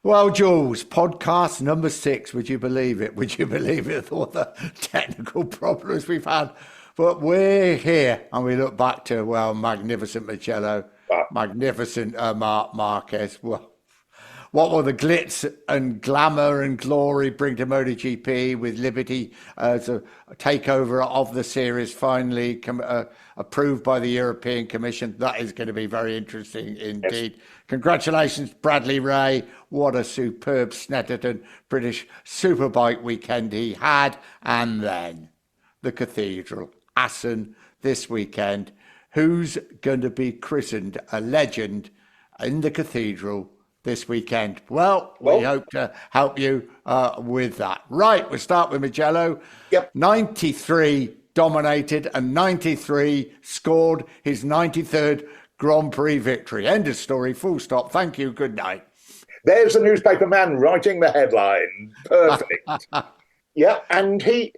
Well, Jules, podcast number 6. Would you believe it? Would you believe it? With all the technical problems we've had. But we're here and we look back to, well, magnificent Mugello, But magnificent Marc Marquez. Well, what will the glitz and glamour and glory bring to MotoGP with Liberty as a takeover of the series finally approved by the European Commission? That is going to be very interesting yes, indeed. Congratulations, Bradley Ray. What a superb Snetterton British Superbike weekend he had. And then the Cathedral, Assen this weekend. Who's going to be christened a legend in the Cathedral this weekend? Well, we well, hope to help you with that. Right, we'll start with Mugello. yep. 93 dominated and 93 scored his 93rd Grand Prix victory. End of story, full stop. Thank you, good night. There's the newspaper man writing the headline. Perfect. Yeah, and he,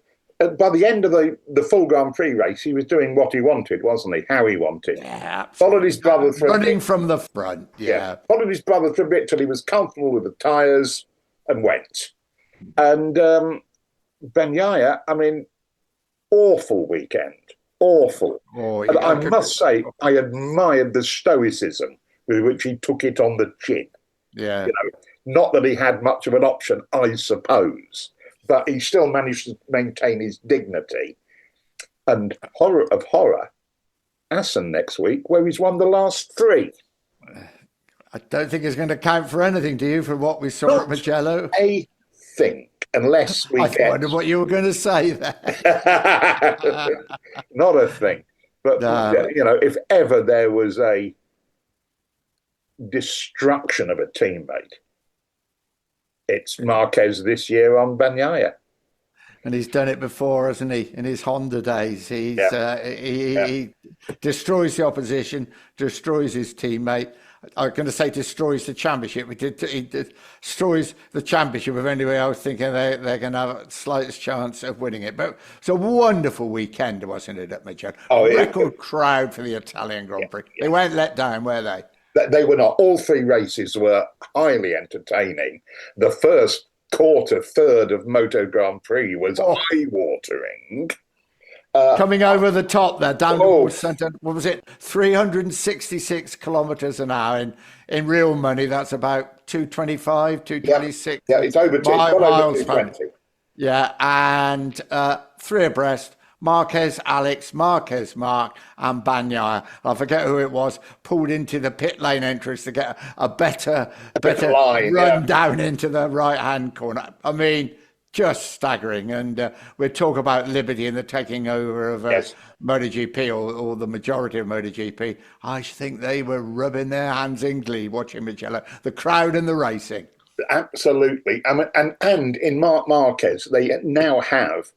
by the end of the full Grand Prix race, he was doing what he wanted, wasn't he? How he wanted. Yeah, Followed absolutely. his brother for a Running bit. from the front, Yeah, yeah. followed his brother for a bit till he was comfortable with the tyres and went. And Benyaya, I mean, awful weekend. Awful. Oh, And I yeah, must say, I admired the stoicism with which he took it on the chin. yeah. You know, not that he had much of an option, I suppose, but he still managed to maintain his dignity. And horror of horror, Assen next week, where he's won the last 3. I don't think it's going to count for anything, do you, for what we saw at Not Mugello? a thing, unless we I get wondered what you were going to say there. not a thing. But No. you know, if ever there was a destruction of a teammate, it's Marquez this year on Bagnaia. And he's done it before, hasn't he? In his Honda days, Yeah, yeah. he destroys the opposition, destroys his teammate. I'm going to say destroys the championship. He destroys the championship of anybody else thinking they're going to have the slightest chance of winning it. But it's a wonderful weekend, wasn't it, at Mugello? Oh, yeah. Record crowd for the Italian Grand Prix. They weren't let down, were they? They were not. All 3 races were highly entertaining. The first third of Moto Grand Prix was Oh, eye-watering. coming over the top there, down Oh, towards Santa, what was it? 366 kilometers an hour in real money. That's about 225, yeah, 226 yeah, it's over well over miles. 220. Yeah, and 3 abreast. Marquez, Alex, Marquez, Mark, and Bagnaia. I forget who it was. Pulled into the pit lane entrance to get a better Line, run yeah. down into the right-hand corner. I mean, just staggering. And we'll talk about Liberty and the taking over of Yes, MotoGP or the majority of MotoGP. I think they were rubbing their hands in glee watching Mugello, the crowd and the racing. absolutely. I mean, and in Marc Marquez, they now have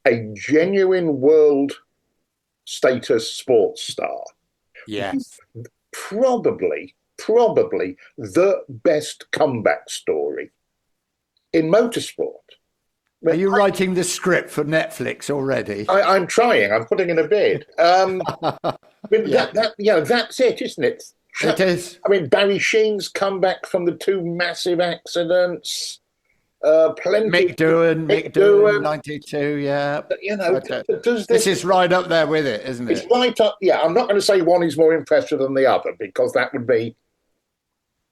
a genuine world status sports star. Yes. Probably the best comeback story in motorsport. I Are mean, you writing the script for Netflix already? I'm trying. I'm putting in a bid. But Yeah, that's it, isn't it? it is. I mean, Barry Sheen's come back from the 2 massive accidents. Plenty. Mick Doohan, Mick Mick Doohan, Doohan. 92, yeah. You know, But, does this this? is right up there with it, isn't It's it? right up. Yeah, I'm not going to say one is more impressive than the other because that would be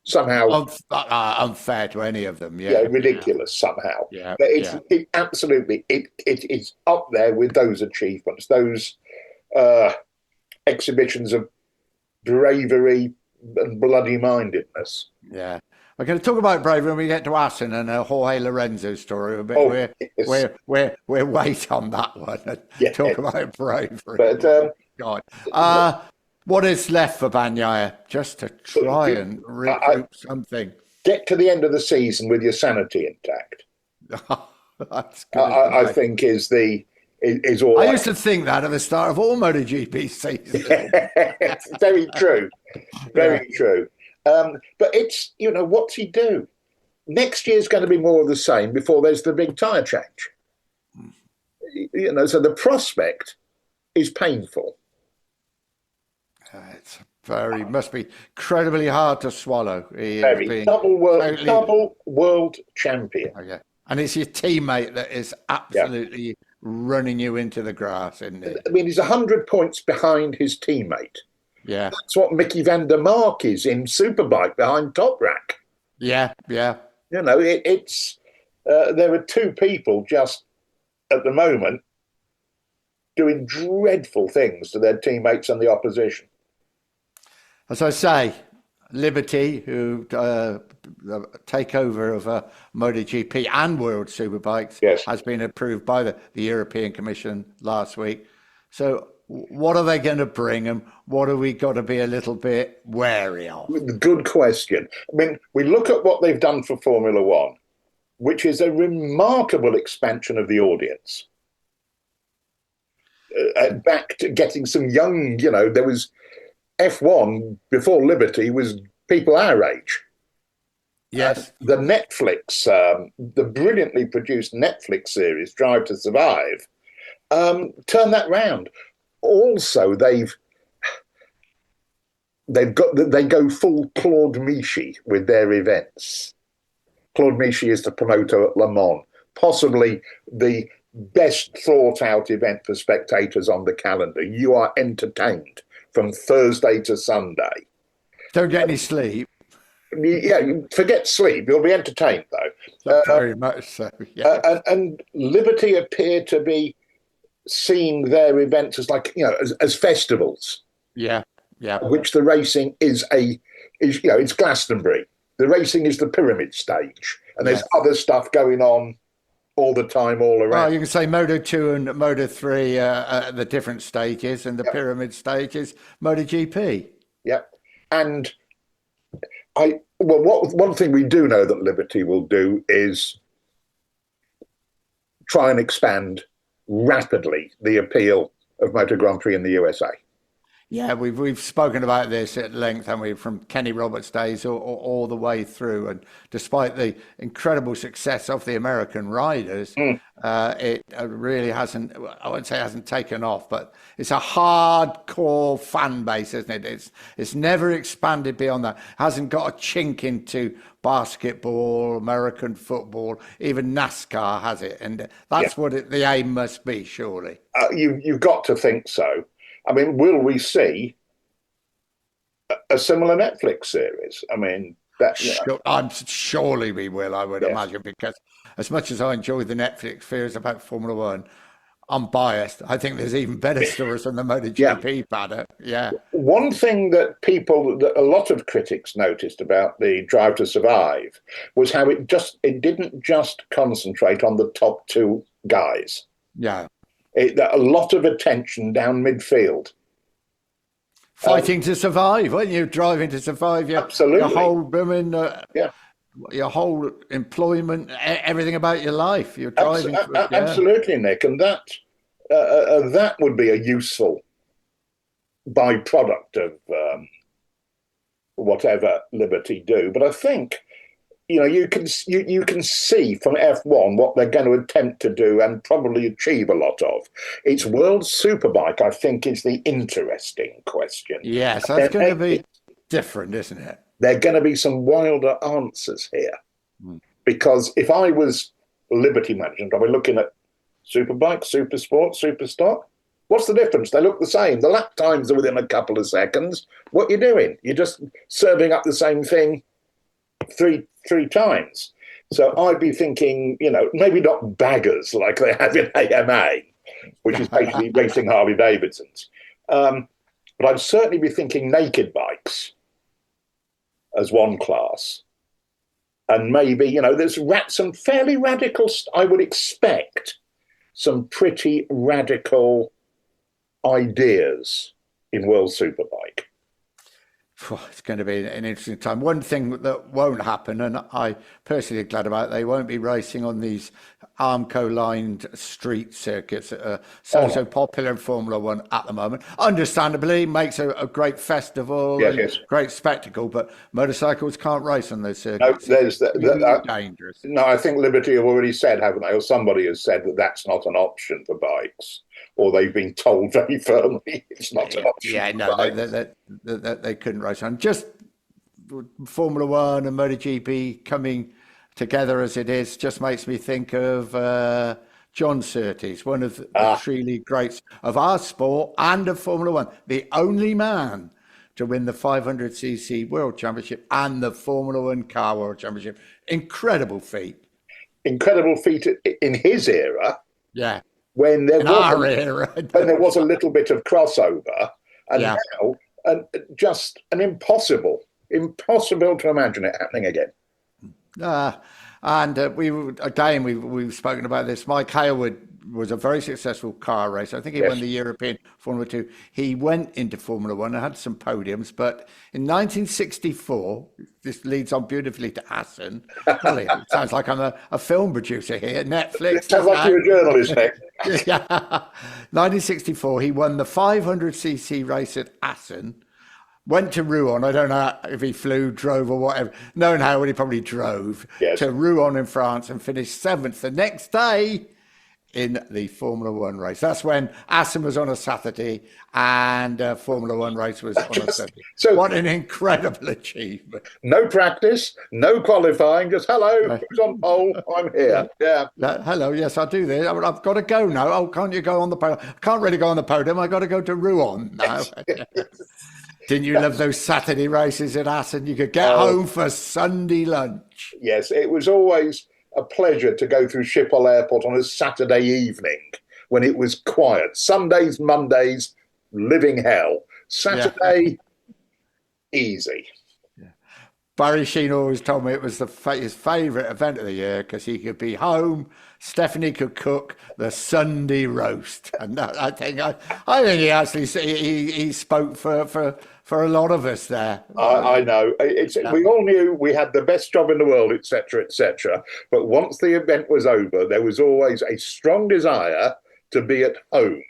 somehow Unfair to any of them, yeah. ridiculous somehow. Yeah, But yeah. absolutely it is up there with those achievements, those exhibitions of bravery and bloody mindedness. Yeah. We're going to talk about bravery when we get to Assen and Jorge Lorenzo story. But Oh, yes, we're wait on that one and yeah. talk about bravery. But God. What is left for Bagnaia? Just to try and recoup something. get to the end of the season with your sanity intact. That's good. I think is all. I used to think that at the start of all MotoGP seasons. Very true, very true. But it's what's he do? Next year's going to be more of the same before there's the big tyre change. So the prospect is painful. It's a Must be incredibly hard to swallow. He has Very been double world champion. Oh, yeah. And it's your teammate that is absolutely running you into the grass, isn't it? I mean, he's 100 points behind his teammate. Yeah. That's what Mickey van der Mark is in Superbike behind Top Rack. Yeah, yeah. You know, it's there are two people just at the moment doing dreadful things to their teammates and the opposition. As I say, Liberty, who takeover of MotoGP and World Superbikes, has been approved by the European Commission last week. So what are they going to bring and what have we got to be a little bit wary of? Good question. I mean, we look at what they've done for Formula One, which is a remarkable expansion of the audience. Back to getting some young, there was F1 before Liberty was people our age. Yes. The Netflix, the brilliantly produced Netflix series, Drive to Survive, turned that round. Also, they go full Claude Michy with their events. Claude Michy is the promoter at Le Mans, possibly the best thought out event for spectators on the calendar. You are entertained from Thursday to Sunday. Don't get any sleep. Yeah, forget sleep. You'll be entertained, though. Very much so. Yeah. And Liberty appear to be seeing their events as as festivals. Yeah, yeah. Which the racing is it's Glastonbury. The racing is the pyramid stage, and there's other stuff going on all the time, all around. Well, you can say Moto 2 and Moto 3 are the different stages, and the pyramid stage is MotoGP. Yeah, and one thing we do know that Liberty will do is try and expand rapidly the appeal of Motor Grand Prix in the USA. Yeah, we've spoken about this at length, haven't we, from Kenny Roberts' days all the way through. And despite the incredible success of the American riders, it really hasn't, I wouldn't say it hasn't taken off, but it's a hardcore fan base, isn't it? It's never expanded beyond that. Hasn't got a chink into basketball, American football, even NASCAR has it. And that's what the aim must be, surely. You've got to think so. I mean, will we see a similar Netflix series? I mean, surely we will, I would imagine, because as much as I enjoy the Netflix series about Formula One, I'm biased. I think there's even better stories on the MotoGP banner. Yeah. One thing that a lot of critics noticed about the Drive to Survive was how it didn't just concentrate on the top two guys. Yeah. A lot of attention down midfield. Fighting to survive, weren't you? Driving to survive. Absolutely. Your whole employment, everything about your life. You're driving. Absolutely, Nick. And that would be a useful byproduct of whatever Liberty do. But I think you can see from F1 what they're going to attempt to do and probably achieve a lot of. It's World Superbike, I think, is the interesting question. Yes, that's going to be different, isn't it? There are going to be some wilder answers here. Because if I was Liberty management, I'd be looking at Superbike, Supersport, Superstock. What's the difference? They look the same. The lap times are within a couple of seconds. What are you doing? You're just serving up the same thing three times. So I'd be thinking, maybe not baggers like they have in AMA, which is basically racing Harley Davidsons. But I'd certainly be thinking naked bikes as one class. And maybe, there's some fairly radical, I would expect some pretty radical ideas in World Superbike. It's going to be an interesting time. One thing that won't happen, and I personally am glad about, they won't be racing on these Armco-lined street circuits that are so popular in Formula One at the moment. Understandably, makes a great festival, great spectacle, but motorcycles can't race on those circuits. No, there's dangerous. No, I think Liberty have already said, haven't they, or somebody has said that that's not an option for bikes. or they've been told very firmly it's not an option. Yeah, no, they couldn't race on. Just Formula One and MotoGP coming together as it is just makes me think of John Surtees, one of the truly greats of our sport and of Formula One, the only man to win the 500cc World Championship and the Formula One Car World Championship. Incredible feat. Incredible feat in his era. Yeah. When there was a little bit of crossover, and now just an impossible to imagine it happening again. We've spoken about this. Mike Hailwood was a very successful car racer. I think he won the European Formula 2. He went into Formula 1 and had some podiums, but in 1964, this leads on beautifully to Assen. Golly, it sounds like I'm a film producer here, Netflix. It sounds like you're a journalist, Nick. Yeah. 1964, he won the 500cc race at Assen. Went to Rouen. I don't know if he flew, drove, or whatever. Knowing how he probably drove to Rouen in France and finished 7th the next day in the Formula One race. That's when Assen was on a Saturday and Formula One race was on a Sunday. So what an incredible achievement. No practice, no qualifying, just hello, who's on pole? I'm here. Yeah. Hello, yes, I'll do this. I've got to go now. Oh, can't you go on the podium? I can't really go on the podium. I've got to go to Rouen now. Didn't you love those Saturday races at Assen? You could get home for Sunday lunch. Yes, it was always a pleasure to go through Schiphol Airport on a Saturday evening when it was quiet. Sundays, Mondays, living hell. Saturday, easy. Yeah. Barry Sheene always told me it was his favourite event of the year because he could be home. Stephanie could cook the Sunday roast, and I think he actually he spoke for a lot of us there. I know. We all knew we had the best job in the world, etc., etc. But once the event was over, there was always a strong desire to be at home.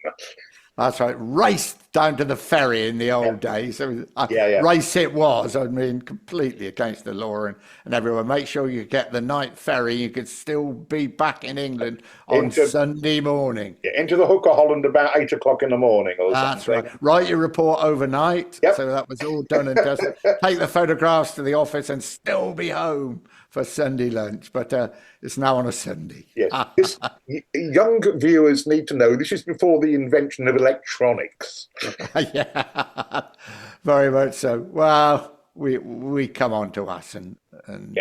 That's right. Raced down to the ferry in the old days. Race it was. I mean, completely against the law and everyone. Make sure you get the night ferry. You could still be back in England on Sunday morning. Yeah, into the Hook of Holland about 8 o'clock in the morning or something. That's right. Write your report overnight. Yep. So that was all done and dusted. Take the photographs to the office and still be home for Sunday lunch, but it's now on a Sunday. Yes, young viewers need to know this is before the invention of electronics. Yeah, very much so. Well, we come on to Assen, and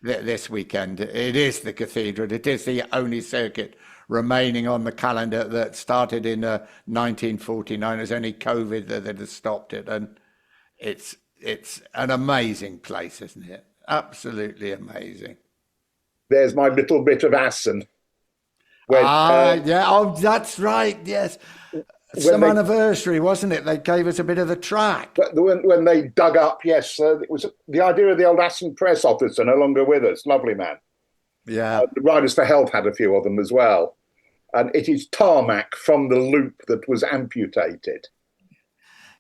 this weekend it is the Cathedral. It is the only circuit remaining on the calendar that started in 1949. There's only COVID that has stopped it, and it's an amazing place, isn't it? Absolutely amazing. There's my little bit of Assen. That's right. Yes, some anniversary, wasn't it? They gave us a bit of the track. When they dug up, it was the idea of the old Assen press officer, no longer with us. Lovely man. Yeah. The Riders for Health had a few of them as well. And it is tarmac from the loop that was amputated.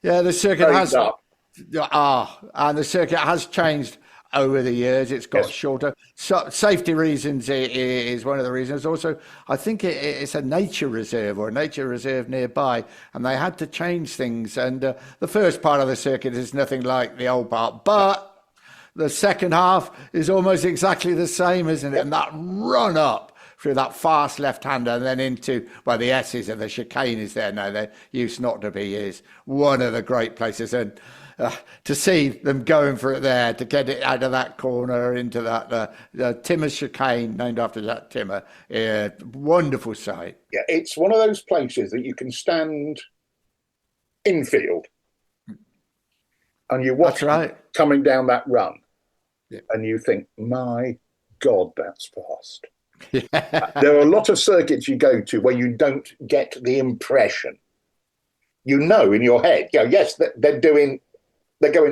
Yeah, the circuit has. And the circuit has changed over the years. It's got shorter. So safety reasons is one of the reasons. Also, I think it's a nature reserve or a nature reserve nearby, and they had to change things. And the first part of the circuit is nothing like the old part, but the second half is almost exactly the same, isn't it? And that run up through that fast left-hander and then into, the S's and the chicane is there now. There used not to be, is one of the great places. And to see them going for it there, to get it out of that corner into that Timmer's chicane, named after that Timmer, wonderful sight. Yeah, it's one of those places that you can stand infield and you watch coming down that run and you think, my God, that's fast. Yeah. There are a lot of circuits you go to where you don't get the impression. You know in your head, yes, they're going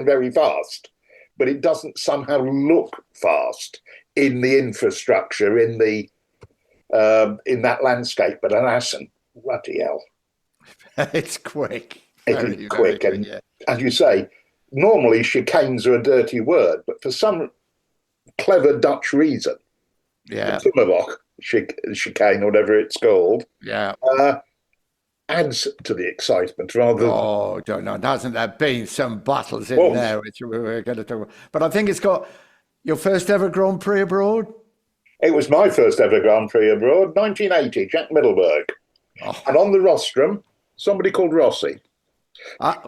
very fast, but it doesn't somehow look fast in the infrastructure, in that landscape. But an Assen, bloody hell. It's quick. It's quick. And as you say, normally chicanes are a dirty word, but for some clever Dutch reason, the Timmerloch chicane, whatever it's called, adds to the excitement rather than... Oh, don't know. Hasn't there been some battles in Well, there which we were going to talk about? But I think it's got your first ever Grand Prix abroad. it was my first ever Grand Prix abroad, 1980, Jack Middleburg. Oh, And on the rostrum, somebody called Rossi.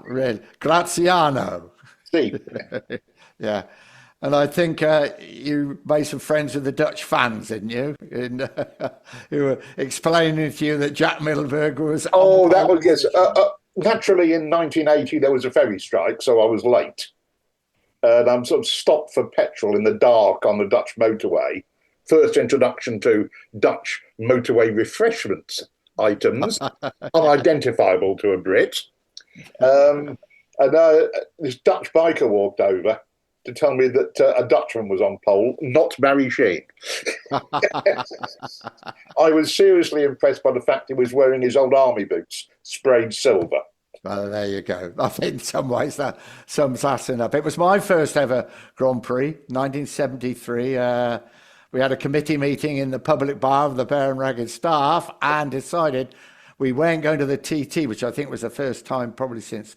really? Graziano. See, Yeah. And I think you made some friends with the Dutch fans, didn't you? Who were explaining to you that Jack Middleburg was on oh, that pole was, yes. position. Naturally, in 1980, there was a ferry strike, so I was late. And I'm sort of stopped for petrol in the dark on the Dutch motorway. First introduction to Dutch motorway refreshments items, unidentifiable to a Brit. And this Dutch biker walked over to tell me that a Dutchman was on pole, not Barry Sheene. I was seriously impressed by the fact he was wearing his old army boots, sprayed silver. Well, there you go. I think in some ways that sums Assen up. It was my first ever Grand Prix, 1973. We had a committee meeting in the public bar of the Bear and Ragged staff and decided we weren't going to the TT, which I think was the first time probably since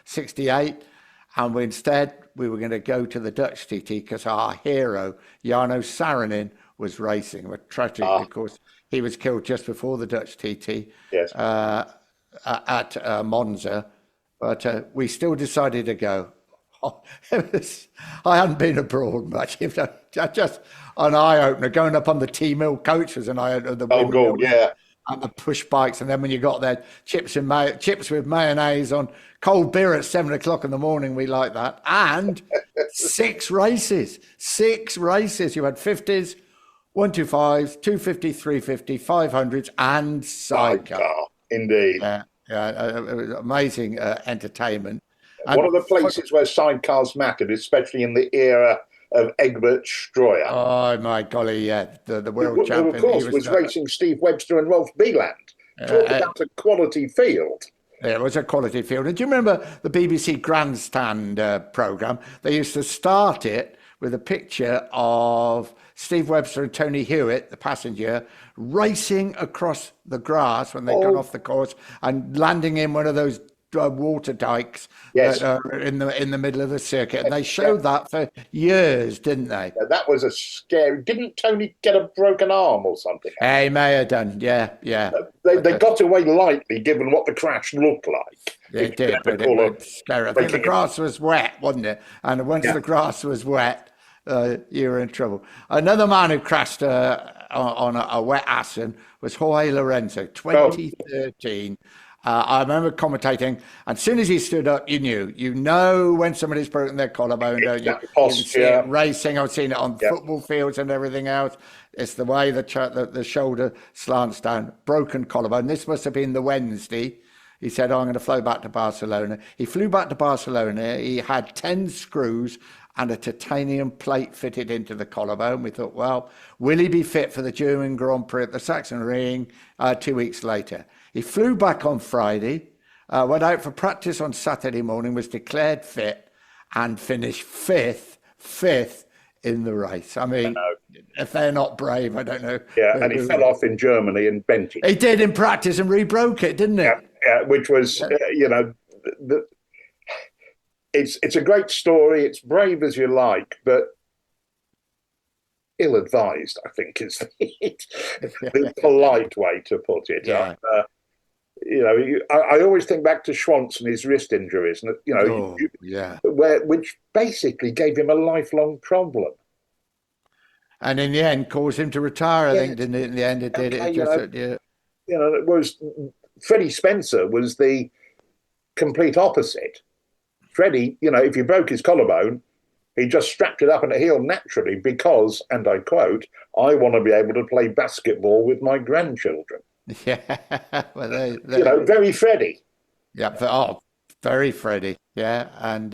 68. And instead, we were going to go to the Dutch TT because our hero, Jarno Saarinen, was racing. But tragically, of course, he was killed just before the Dutch TT Yes. at Monza. But we still decided to go. I hadn't been abroad much. Just an eye-opener. Going up on the T-Mill coach was an eye-opener. The Oh, windmill God, yeah. and the push bikes, and then when you got there, chips with mayonnaise on cold beer at 7 o'clock in the morning, we like that. And six races. You had 50s, 125s, 250, 350, 500s, and sidecar. Indeed. Yeah, it was amazing entertainment. One of the places where sidecars mattered, especially in the era of Egbert Stroyer. Oh my golly, yeah, the world Who, champion. of course, was racing Steve Webster and Rolf Beeland. Talk about a quality field. It was a quality field. And do you remember the BBC Grandstand programme? They used to start it with a picture of Steve Webster and Tony Hewitt, the passenger, racing across the grass when they got off the course and landing in one of those water dikes that are in the middle of the circuit. And they showed that for years, didn't they? That was a scary... Didn't Tony get a broken arm or something? He may have done, yeah. They got away lightly, given what the crash looked like. It did, but it was scary. I think the grass was wet, wasn't it? And once the grass was wet, you were in trouble. Another man who crashed on a wet Assen was Jorge Lorenzo, 2013. I remember commentating, and as soon as he stood up, you know when somebody's broken their collarbone, don't you? You can see it racing. I've seen it on football fields and everything else. It's the way the shoulder slants down, broken collarbone. This must have been the Wednesday. He said, I'm going to fly back to Barcelona. He flew back to Barcelona. He had 10 screws and a titanium plate fitted into the collarbone. We thought, well, will he be fit for the German Grand Prix at the Sachsenring 2 weeks later? He flew back on Friday, went out for practice on Saturday morning, was declared fit, and finished fifth in the race. I mean, if they're not brave, I don't know. Yeah, and he fell off in Germany and bent it. He did in practice and re-broke it, didn't he? Yeah, which was, it's a great story. It's brave as you like, but ill-advised, I think, is the polite way to put it. Yeah. I always think back to Schwantz and his wrist injuries, which basically gave him a lifelong problem. And in the end, caused him to retire. I think, didn't it? In the end, it did. It was Freddie Spencer was the complete opposite. Freddie, if you broke his collarbone, he just strapped it up and it healed naturally because, and I quote, I want to be able to play basketball with my grandchildren. Yeah, well, very Freddie. Yeah, very Freddie. Yeah, and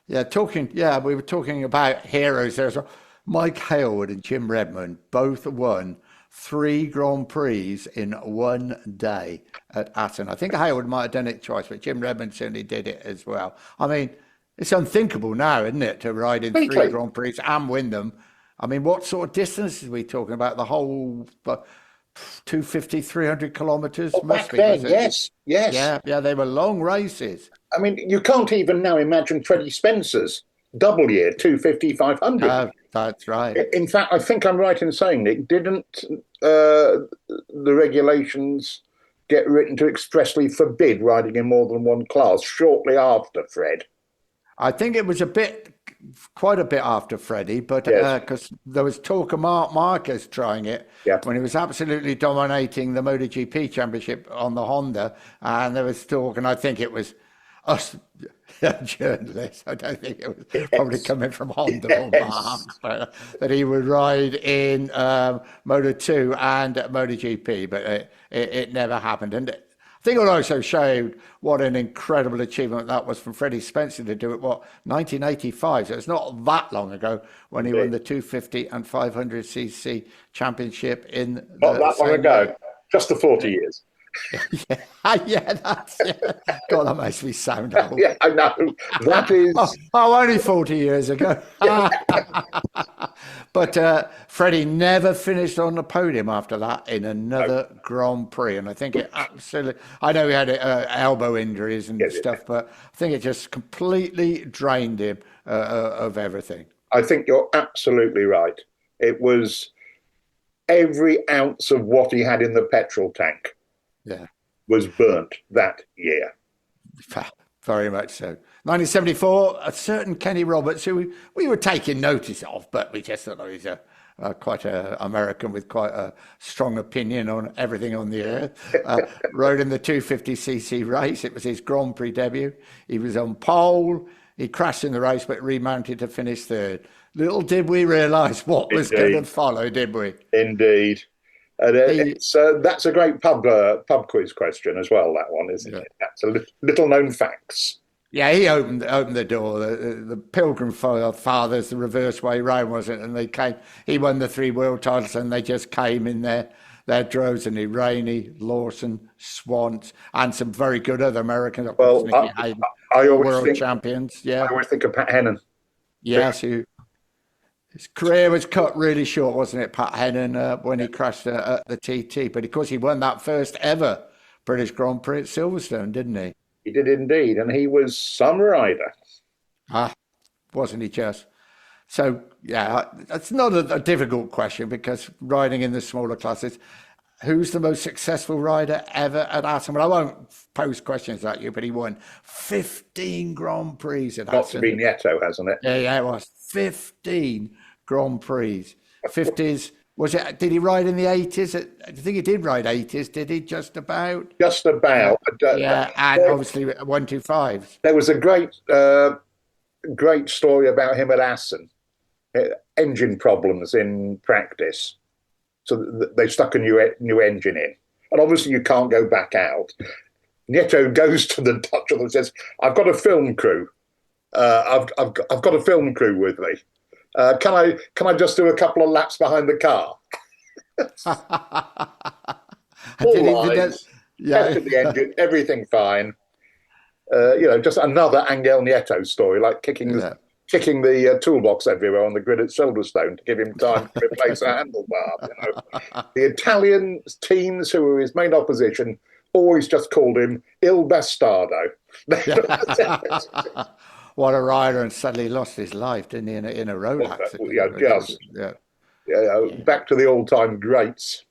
we were talking about heroes there. So Mike Hailwood and Jim Redmond both won 3 Grand Prix in one day at Assen. I think Hailwood might have done it twice, but Jim Redmond certainly did it as well. I mean, it's unthinkable now, isn't it, to ride in 3 Grand Prix and win them? I mean, what sort of distances are we talking about? The whole 250, 300 kilometres. Oh, Must back be, then, was it? yes, yes. Yeah, they were long races. I mean, you can't even now imagine Freddie Spencer's double year, 250, 500. That's right. In fact, I think I'm right in saying, Nick, didn't the regulations get written to expressly forbid riding in more than one class shortly after Fred? I think it was quite a bit after Freddie, but Yes. because there was talk of Marc Marquez trying it Yeah. when he was absolutely dominating the MotoGP championship on the Honda, and there was talk, and I think it was us journalists. I don't think it was probably Yes. coming from Honda or Yes. Mark, but that he would ride in Moto 2 and MotoGP, but it never happened. And I think it also showed what an incredible achievement that was from Freddie Spencer to do it, 1985. So it's not that long ago when he won the 250 and 500cc championship in Not the that long same ago, year. just the 40 years. God, that makes me sound old. Yeah, I know. That is. Only 40 years ago. But Freddie never finished on the podium after that in another Grand Prix. And I think it absolutely, I know he had elbow injuries and stuff, but I think it just completely drained him of everything. I think you're absolutely right. It was every ounce of what he had in the petrol tank Yeah. was burnt that year. Very much so. 1974, a certain Kenny Roberts, who we were taking notice of, but we just thought he was quite an American with quite a strong opinion on everything on the earth. Rode in the 250cc race. It was his Grand Prix debut. He was on pole. He crashed in the race, but remounted to finish third. Little did we realise what was going to follow, did we? Indeed. And that's a great pub quiz question as well, that one, isn't it? That's a little known facts. Yeah, he opened the door. The Pilgrim Fathers, the reverse way round, wasn't it? And they came. He won the 3 world titles, and they just came in their droves. And Rainey, Lawson, Swans, and some very good other Americans. Well, Nicky Hayden, world champions. Yeah, I always think of Pat Hennen. Yes, his career was cut really short, wasn't it, Pat Hennen, when he crashed at the TT? But of course, he won that first ever British Grand Prix at Silverstone, didn't he? He did indeed, and he was some rider. Wasn't he just? So, yeah, that's not a difficult question because riding in the smaller classes, who's the most successful rider ever at Assen? Well, I won't pose questions at you, but he won 15 Grand Prix at Assen. Got to be Nieto, hasn't it? Yeah, it was 15 Grand Prix. 50s. Was it? Did he ride in the 80s? I think he did ride 80s. Did he? Just about. Just about. Yeah, and obviously 125s. There was a great story about him at Assen. Engine problems in practice, so they stuck a new engine in, and obviously you can't go back out. Nieto goes to the Dutchman and says, "I've got a film crew. I've got a film crew with me. Can I just do a couple of laps behind the car?" Tested the engine, everything fine. Just another Angel Nieto story, like kicking the toolbox everywhere on the grid at Silverstone to give him time to replace a handlebar. The Italian teams who were his main opposition always just called him Il Bastardo. What a rider, and suddenly lost his life, didn't he, in a road accident? Back to the all-time greats.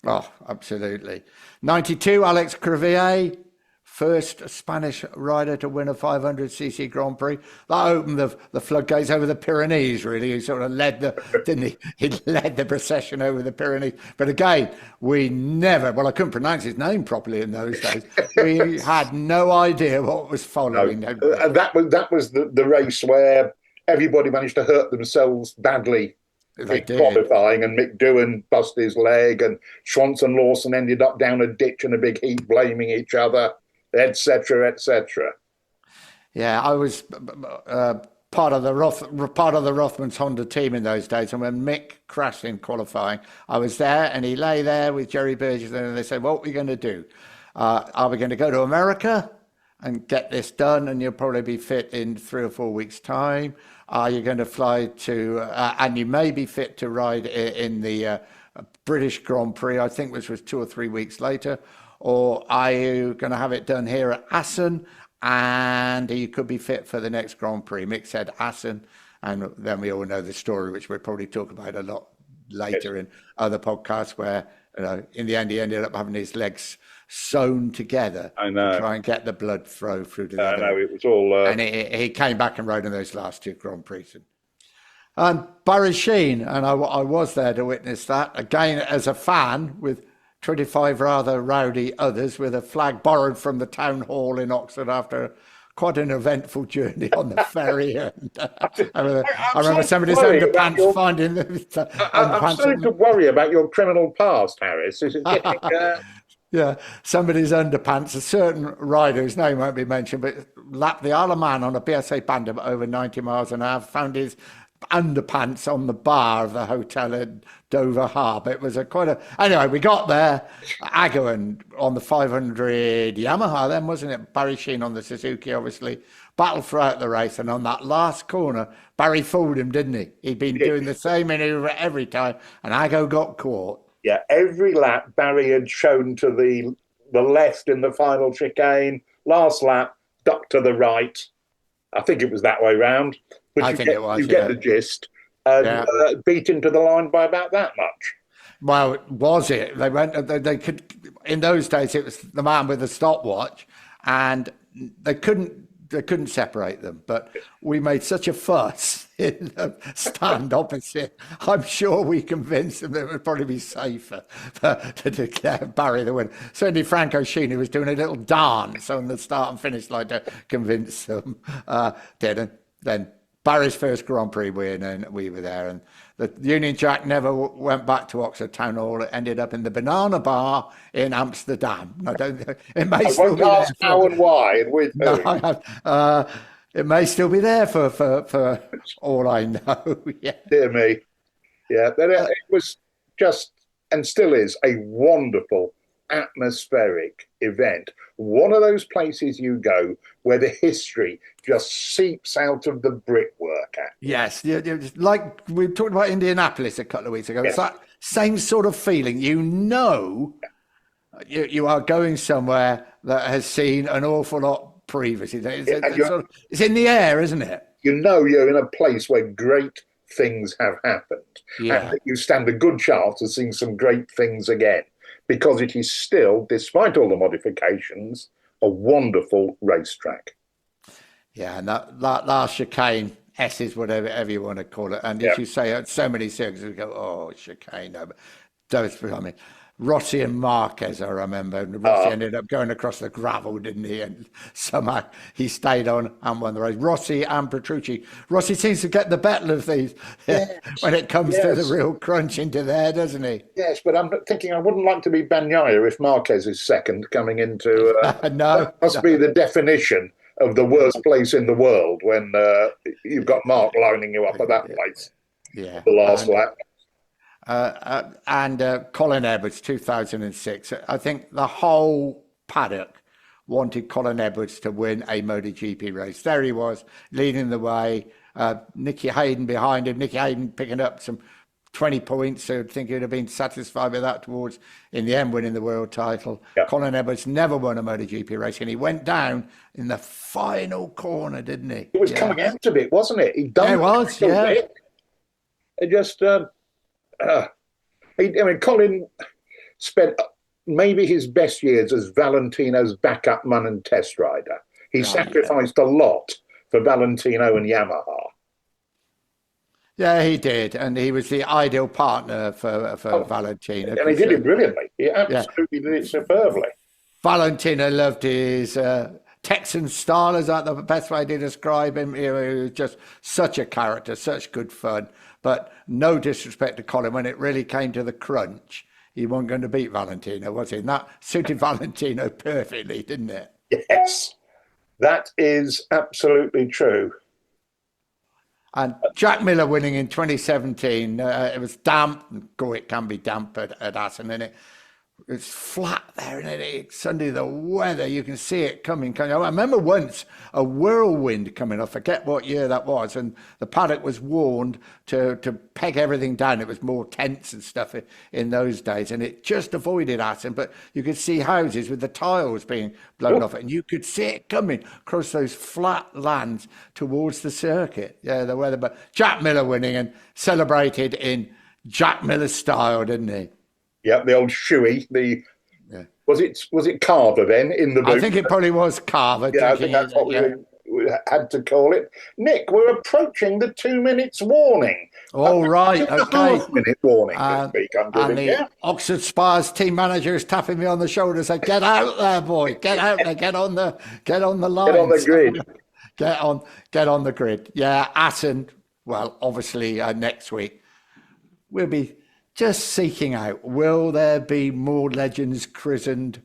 Oh, absolutely. 92, Alex Crevier, first Spanish rider to win a 500cc Grand Prix. That opened the floodgates over the Pyrenees, really. He sort of led didn't he? He led the procession over the Pyrenees. But again, I couldn't pronounce his name properly in those days. We had no idea what was following. No. That was the race where everybody managed to hurt themselves badly in qualifying, and Mick Doohan bust his leg, and Schwantz and Lawson ended up down a ditch in a big heap, blaming each other, etc., etc. Yeah, I was part of the Rothmans Honda team in those days, and when Mick crashed in qualifying, I was there, and he lay there with Jerry Burgess, and they said, "What are we going to do? Are we going to go to America and get this done, and you'll probably be fit in 3 or 4 weeks' time? are you going to fly to, and you may be fit to ride in the British Grand Prix, I think which was 2 or 3 weeks later, or are you going to have it done here at Assen, and you could be fit for the next Grand Prix? Mick said Assen, and then we all know the story, which we'll probably talk about a lot later in other podcasts, where in the end he ended up having his legs sewn together to try and get the blood flow through to the other. I know, it was all... And he came back and rode in those last 2 Grand Prix. And Barry Sheene, and I was there to witness that, again as a fan, with 25 rather rowdy others, with a flag borrowed from the town hall in Oxford after quite an eventful journey on the ferry. And, I remember somebody's underpants finding the I'm starting to worry about your criminal past, Harris. Is it getting... Yeah, somebody's underpants, a certain rider whose name won't be mentioned, but lapped the Isle of Man on a BSA Bandit over 90 miles an hour, found his underpants on the bar of the hotel in Dover Harbour. It was anyway, we got there, Agawan on the 500 Yamaha then, wasn't it? Barry Sheene on the Suzuki, obviously, battled throughout the race, and on that last corner, Barry fooled him, didn't he? He'd been doing the same manoeuvre every time, and Ago got caught. Yeah, every lap Barry had shown to the left in the final chicane. Last lap, duck to the right. I think it was that way round. But you get the gist. And beat into the line by about that much. Well, was it? They could, in those days, it was the man with the stopwatch, and they couldn't separate them. But we made such a fuss in the stand opposite. I'm sure we convinced them that it would probably be safer to declare Barry the winner. Certainly Franco Sheene was doing a little dance on the start and finish line to convince them. Didn't. Then Barry's first Grand Prix win, and we were there. And the Union Jack never went back to Oxford Town Hall. It ended up in the Banana Bar in Amsterdam. I don't. It may still be there. How and why and with who? It may still be there for all I know. Yeah. Dear me. Yeah, it was just, and still is, a wonderful atmospheric event. One of those places you go where the history just seeps out of the brickwork. Yes, like we talked about Indianapolis a couple of weeks ago. Yes. It's that same sort of feeling. You are going somewhere that has seen an awful lot previously. It's in the air, isn't it? You know you're in a place where great things have happened. Yeah. And you stand a good chance of seeing some great things again, because it is still, despite all the modifications, a wonderful racetrack. Yeah, and that last chicane, S's, whatever you want to call it, and as you say, so many circuits, we go, oh, chicane. No, but those, I mean, Rossi and Marquez, I remember. And Rossi ended up going across the gravel, didn't he? And somehow he stayed on and won the race. Rossi and Petrucci. Rossi seems to get the better of these when it comes to the real crunch into there, doesn't he? Yes, but I'm thinking I wouldn't like to be Bagnaia if Marquez is second coming into... No. That must be the definition of the worst place in the world when you've got Mark lining you up at that place. Yeah. The last lap. And Colin Edwards, 2006. I think the whole paddock wanted Colin Edwards to win a MotoGP race. There he was, leading the way. Nicky Hayden behind him. Nicky Hayden picking up some 20 points, so I think he'd have been satisfied with that towards, in the end, winning the world title. Yep. Colin Edwards never won a MotoGP race, and he went down in the final corner, didn't he? It was coming out of it, wasn't it? He done it was, It just... Colin spent maybe his best years as Valentino's backup man and test rider. He sacrificed a lot for Valentino and Yamaha. Yeah, he did, and he was the ideal partner for Valentino. And he did it brilliantly. He absolutely did it superbly. Valentino loved his Texan style. Is that the best way to describe him? He was just such a character, such good fun. But no disrespect to Colin, when it really came to the crunch, he wasn't going to beat Valentino, was he? And that suited Valentino perfectly, didn't it? Yes, that is absolutely true. And Jack Miller winning in 2017, it was damp. It can be damp at Assen, and it it's flat there, and it's under the weather. You can see it coming. I remember once a whirlwind coming. I forget what year that was, and the paddock was warned to peg everything down. It was more tents and stuff in those days, and it just avoided Assen. But you could see houses with the tiles being blown off it, and you could see it coming across those flat lands towards the circuit. Yeah, the weather. But Jack Miller winning and celebrated in Jack Miller style, didn't he? Yeah, the old shoey. Was it Carver then in the boot? I think it probably was Carver. Yeah, I think that's what we had to call it. Nick, we're approaching the 2 minutes warning. All right, okay. 2.5 minute warning this week. I'm giving, and the Oxford Spas team manager is tapping me on the shoulder, saying, "Get out there, boy! Get out there! Get on the line! Get on the grid! Get on the grid!" Yeah, Assen. Well, obviously next week we'll be just seeking out, will there be more legends christened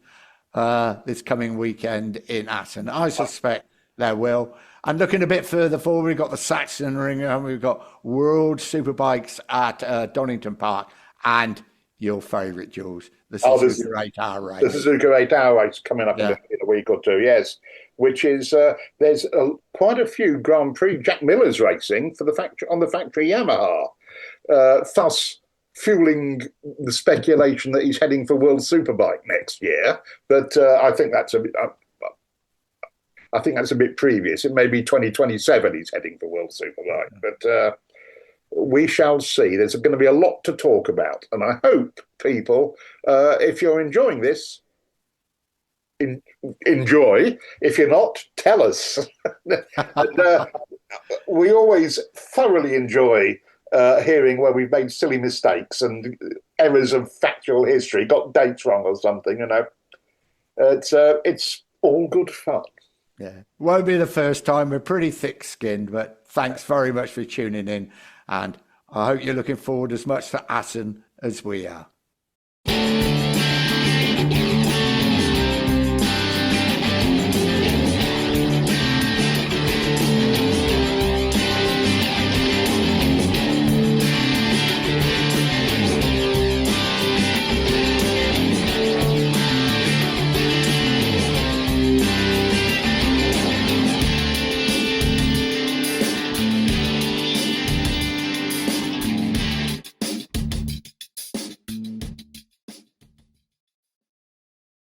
this coming weekend in Assen? I suspect there will. And looking a bit further forward, we've got the Saxon Ring, and we've got World Superbikes at Donington Park, and your favourite, Jules, the Suzuka 8-hour race. The Suzuka 8-hour race coming up in a week or two, yes. Which is, there's quite a few Grand Prix Jack Miller's racing for on the factory Yamaha. Thus fueling the speculation that he's heading for World Superbike next year, but I think that's a bit previous. It may be 2027 he's heading for World Superbike, but we shall see. There's going to be a lot to talk about, and I hope people, if you're enjoying this, enjoy. If you're not, tell us. And, we always thoroughly enjoy hearing where we've made silly mistakes and errors of factual history, got dates wrong or something. It's all good fun. Yeah, won't be the first time. We're pretty thick-skinned, but thanks very much for tuning in, and I hope you're looking forward as much to Assen as we are.